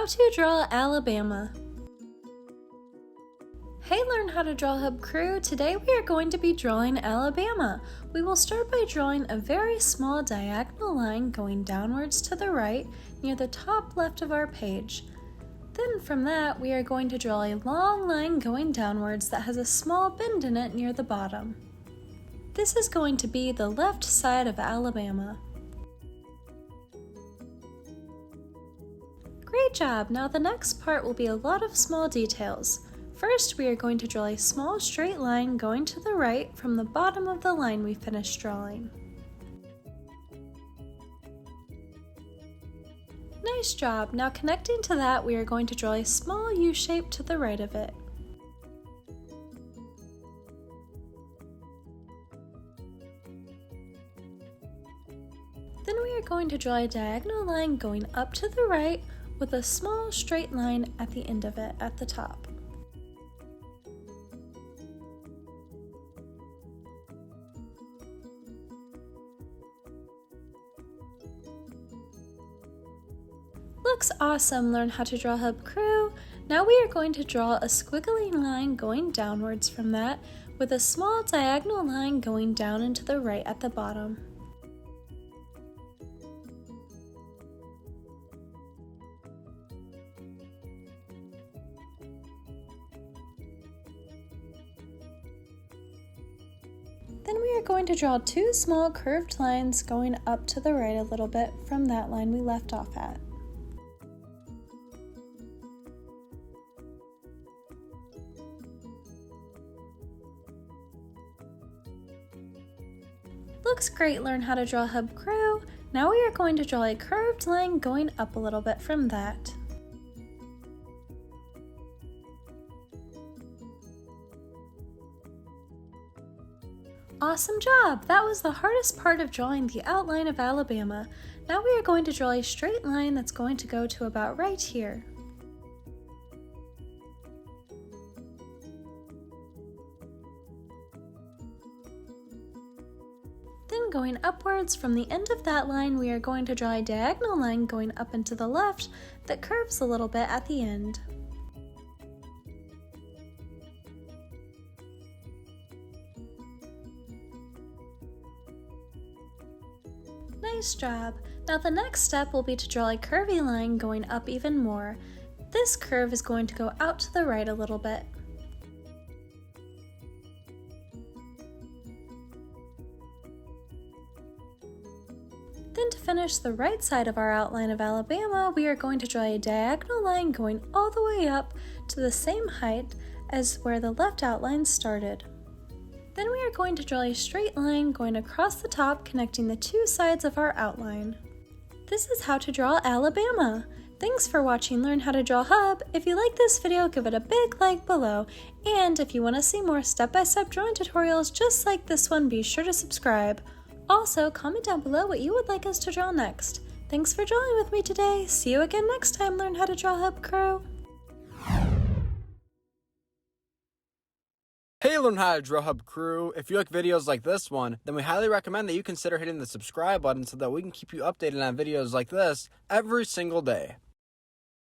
How to draw Alabama. Hey Learn How to Draw Hub crew, today we are going to be drawing Alabama. We will start by drawing a very small diagonal line going downwards to the right near the top left of our page. Then from that we are going to draw a long line going downwards that has a small bend in it near the bottom. This is going to be the left side of Alabama. Great job! Now the next part will be a lot of small details. First, we are going to draw a small straight line going to the right from the bottom of the line we finished drawing. Nice job! Now connecting to that, we are going to draw a small U shape to the right of it. Then we are going to draw a diagonal line going up to the right with a small straight line at the end of it at the top. Looks awesome, Learn How to Draw Hub crew! Now we are going to draw a squiggly line going downwards from that with a small diagonal line going down and to the right at the bottom. Then we are going to draw two small curved lines going up to the right a little bit from that line we left off at. Looks great, Learn How to Draw Hub crew! Now we are going to draw a curved line going up a little bit from that. Awesome job! That was the hardest part of drawing the outline of Alabama. Now we are going to draw a straight line that's going to go to about right here. Then going upwards from the end of that line, we are going to draw a diagonal line going up and to the left that curves a little bit at the end. Nice job! Now the next step will be to draw a curvy line going up even more. This curve is going to go out to the right a little bit. Then to finish the right side of our outline of Alabama, we are going to draw a diagonal line going all the way up to the same height as where the left outline started. Then we are going to draw a straight line going across the top connecting the two sides of our outline. This is how to draw Alabama! Thanks for watching Learn How to Draw Hub. If you like this video, give it a big like below. And if you want to see more step-by-step drawing tutorials just like this one, be sure to subscribe. Also, comment down below what you would like us to draw next. Thanks for drawing with me today. See you again next time, Learn How to Draw Hub crew. Hey Learn How to Draw Hub crew, if you like videos like this one, then we highly recommend that you consider hitting the subscribe button so that we can keep you updated on videos like this every single day.